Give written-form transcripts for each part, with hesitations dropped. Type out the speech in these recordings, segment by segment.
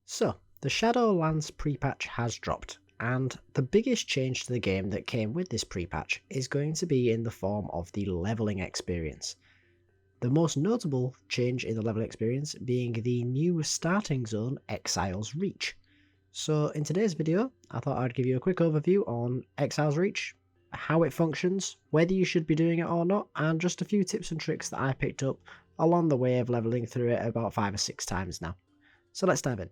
So, the Shadowlands pre-patch has dropped, and the biggest change to the game that came with this pre-patch is going to be in the form of the leveling experience. The most notable change in the level experience being the new starting zone, Exiles Reach. So in today's video, I thought I'd give you a quick overview on Exiles Reach, how it functions, whether you should be doing it or not, and just a few tips and tricks that I picked up along the way of leveling through it about 5 or 6 times now. So let's dive in.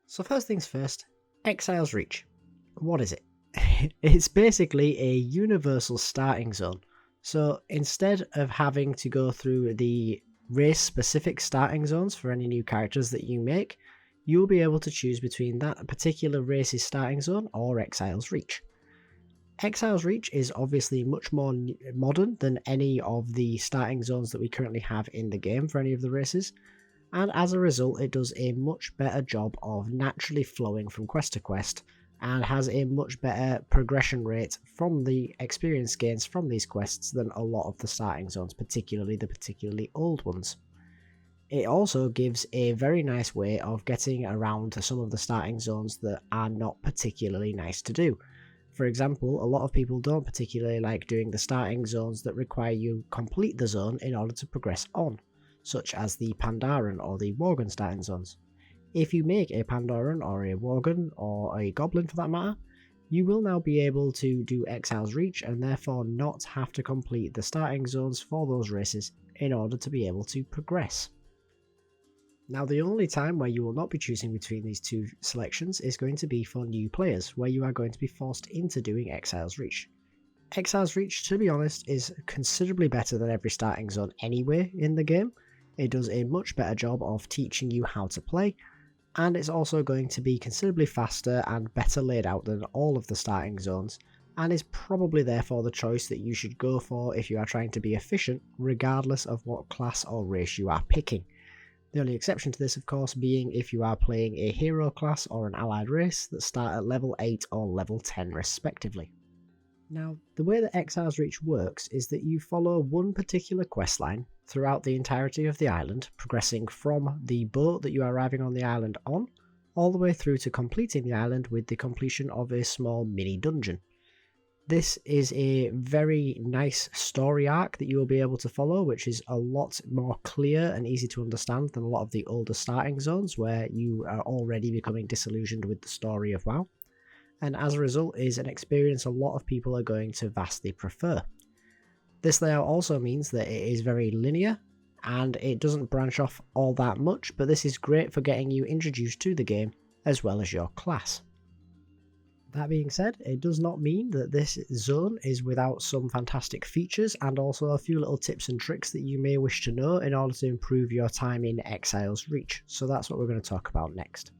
So first things first, Exiles Reach. What is it? It's basically a universal starting zone. So instead of having to go through the race-specific starting zones for any new characters that you make, you'll be able to choose between that particular race's starting zone or Exiles Reach. Exiles Reach is obviously much more modern than any of the starting zones that we currently have in the game for any of the races, and as a result it does a much better job of naturally flowing from quest to quest and has a much better progression rate from the experience gains from these quests than a lot of the starting zones, particularly the particularly old ones. It also gives a very nice way of getting around some of the starting zones that are not particularly nice to do. For example, a lot of people don't particularly like doing the starting zones that require you complete the zone in order to progress on, such as the Pandaren or the Worgen starting zones. If you make a Pandaren or a Worgen or a Goblin for that matter, you will now be able to do Exiles Reach and therefore not have to complete the starting zones for those races in order to be able to progress. Now the only time where you will not be choosing between these two selections is going to be for new players, where you are going to be forced into doing Exiles Reach. Exiles Reach, to be honest, is considerably better than every starting zone anyway in the game. It does a much better job of teaching you how to play, and it's also going to be considerably faster and better laid out than all of the starting zones, and is probably therefore the choice that you should go for if you are trying to be efficient, regardless of what class or race you are picking. The only exception to this, of course, being if you are playing a hero class or an allied race that start at level 8 or level 10 respectively. Now, the way that Exiles Reach works is that you follow one particular questline throughout the entirety of the island, progressing from the boat that you are arriving on the island on, all the way through to completing the island with the completion of a small mini dungeon. This is a very nice story arc that you will be able to follow, which is a lot more clear and easy to understand than a lot of the older starting zones where you are already becoming disillusioned with the story of WoW, and as a result is an experience a lot of people are going to vastly prefer. This layout also means that it is very linear and it doesn't branch off all that much, but this is great for getting you introduced to the game as well as your class. That being said, it does not mean that this zone is without some fantastic features and also a few little tips and tricks that you may wish to know in order to improve your time in Exiles Reach, so that's what we're going to talk about next.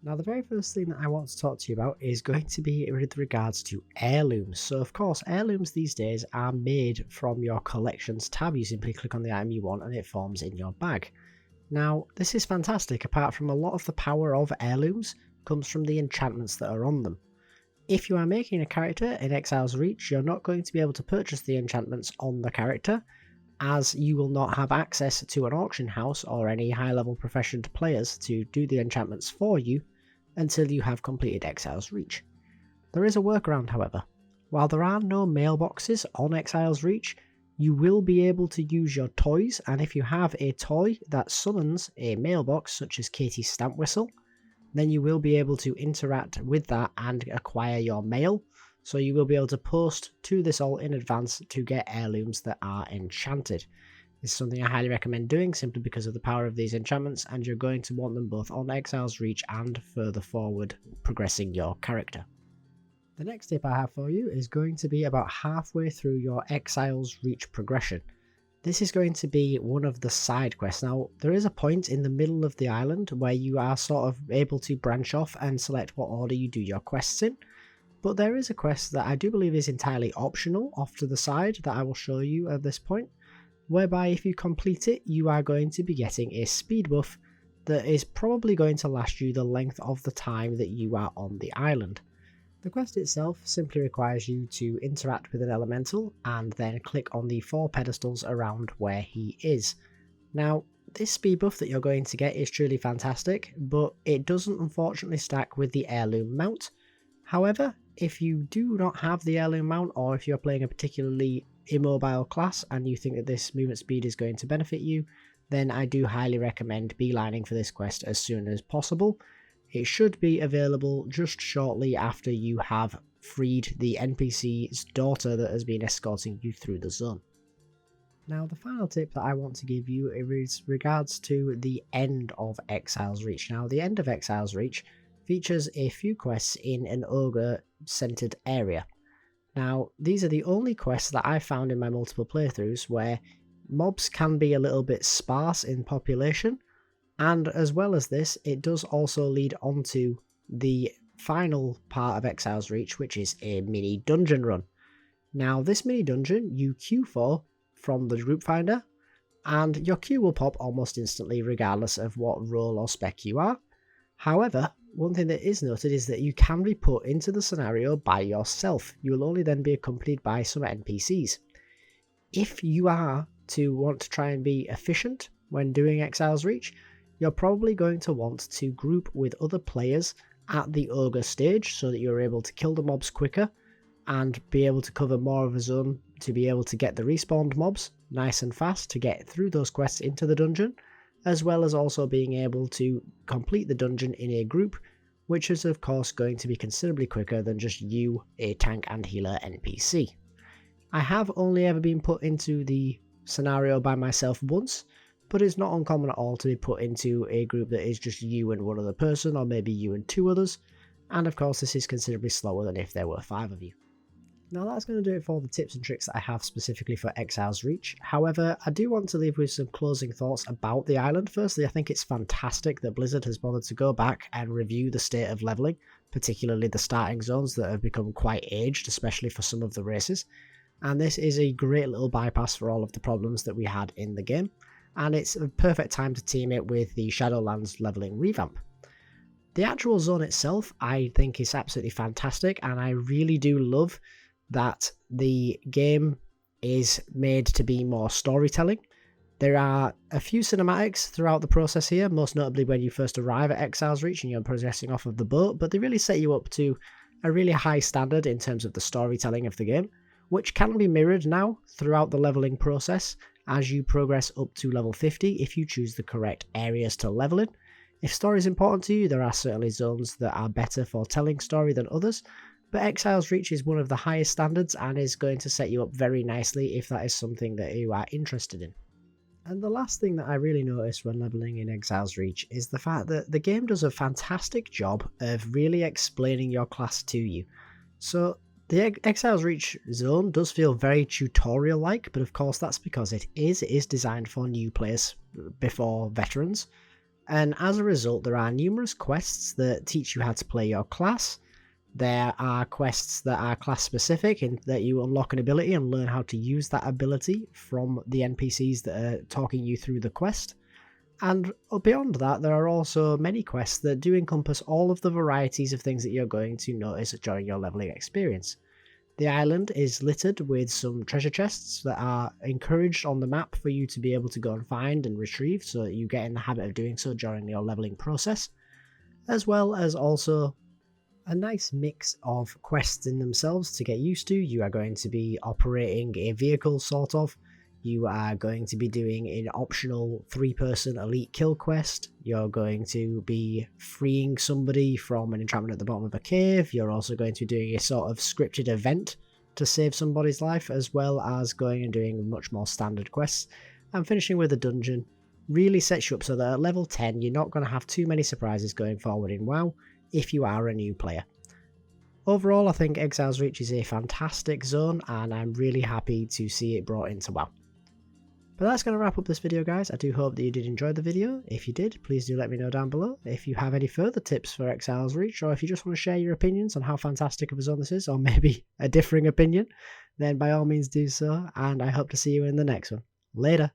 Now the very first thing that I want to talk to you about is going to be with regards to heirlooms. So of course heirlooms these days are made from your collections tab. You simply click on the item you want and it forms in your bag. Now this is fantastic, apart from a lot of the power of heirlooms comes from the enchantments that are on them. If you are making a character in Exiles Reach, you're not going to be able to purchase the enchantments on the character, as you will not have access to an auction house or any high level proficient players to do the enchantments for you until you have completed Exiles Reach. There is a workaround, however. While there are no mailboxes on Exiles Reach, you will be able to use your toys, and if you have a toy that summons a mailbox such as Katie's Stamp Whistle, then you will be able to interact with that and acquire your mail, so you will be able to post to this all in advance to get heirlooms that are enchanted. This is something I highly recommend doing simply because of the power of these enchantments, and you're going to want them both on Exiles Reach and further forward progressing your character. The next tip I have for you is going to be about halfway through your Exiles Reach progression. This is going to be one of the side quests. Now, there is a point in the middle of the island where you are sort of able to branch off and select what order you do your quests in, but there is a quest that I do believe is entirely optional off to the side that I will show you at this point, whereby if you complete it, you are going to be getting a speed buff that is probably going to last you the length of the time that you are on the island. The quest itself simply requires you to interact with an elemental and then click on the 4 pedestals around where he is. Now, This speed buff that you're going to get is truly fantastic, but it doesn't unfortunately stack with the Heirloom mount. However, if you do not have the Heirloom mount, or if you're playing a particularly immobile class and you think that this movement speed is going to benefit you, then I do highly recommend beelining for this quest as soon as possible. It should be available just shortly after you have freed the NPC's daughter that has been escorting you through the zone. Now, the final tip that I want to give you is regards to the end of Exiles Reach. Now, the end of Exiles Reach features a few quests in an ogre-centered area. Now, these are the only quests that I've found in my multiple playthroughs where mobs can be a little bit sparse in population, and as well as this, it does also lead on to the final part of Exiles Reach, which is a mini dungeon run. Now, this mini dungeon you queue for from the group finder, and your queue will pop almost instantly regardless of what role or spec you are. However, one thing that is noted is that you can be put into the scenario by yourself. You will only then be accompanied by some NPCs. If you are to want to try and be efficient when doing Exiles Reach, you're probably going to want to group with other players at the ogre stage so that you're able to kill the mobs quicker and be able to cover more of a zone to be able to get the respawned mobs nice and fast to get through those quests into the dungeon, as well as also being able to complete the dungeon in a group, which is of course going to be considerably quicker than just you, a tank and healer NPC. I have only ever been put into the scenario by myself once, but it's not uncommon at all to be put into a group that is just you and one other person, or maybe you and two others, and of course this is considerably slower than if there were 5 of you. Now that's going to do it for the tips and tricks that I have specifically for Exiles Reach. However, I do want to leave with some closing thoughts about the island. Firstly, I think it's fantastic that Blizzard has bothered to go back and review the state of leveling, particularly the starting zones that have become quite aged, especially for some of the races. And this is a great little bypass for all of the problems that we had in the game, and it's a perfect time to team it with the Shadowlands leveling revamp. The actual zone itself I think is absolutely fantastic, and I really do love that the game is made to be more storytelling. There are a few cinematics throughout the process here, most notably when you first arrive at Exiles Reach and you're progressing off of the boat, but they really set you up to a really high standard in terms of the storytelling of the game, which can be mirrored now throughout the leveling process as you progress up to level 50 if you choose the correct areas to level in. If story is important to you, there are certainly zones that are better for telling story than others, but Exiles Reach is one of the highest standards and is going to set you up very nicely if that is something that you are interested in. And the last thing that I really noticed when leveling in Exiles Reach is the fact that the game does a fantastic job of really explaining your class to you. So the Exiles Reach zone does feel very tutorial-like, but of course that's because it is designed for new players before veterans. And as a result, there are numerous quests that teach you how to play your class. There are quests that are class specific in that you unlock an ability and learn how to use that ability from the NPCs that are talking you through the quest. And beyond that, there are also many quests that do encompass all of the varieties of things that you're going to notice during your leveling experience. The island is littered with some treasure chests that are encouraged on the map for you to be able to go and find and retrieve, so that you get in the habit of doing so during your leveling process, as well as also a nice mix of quests in themselves to get used to. You are going to be operating a vehicle, sort of. You are going to be doing an optional 3-person elite kill quest. You're going to be freeing somebody from an entrapment at the bottom of a cave. You're also going to be doing a sort of scripted event to save somebody's life, as well as going and doing much more standard quests. And finishing with a dungeon really sets you up so that at level 10 you're not going to have too many surprises going forward in WoW if you are a new player. Overall, I think Exiles Reach is a fantastic zone, and I'm really happy to see it brought into WoW. But that's going to wrap up this video, guys. I do hope that you did enjoy the video. If you did, please do let me know down below. If you have any further tips for Exiles Reach, or if you just want to share your opinions on how fantastic of a zone this is, or maybe a differing opinion, then by all means do so, and I hope to see you in the next one. Later!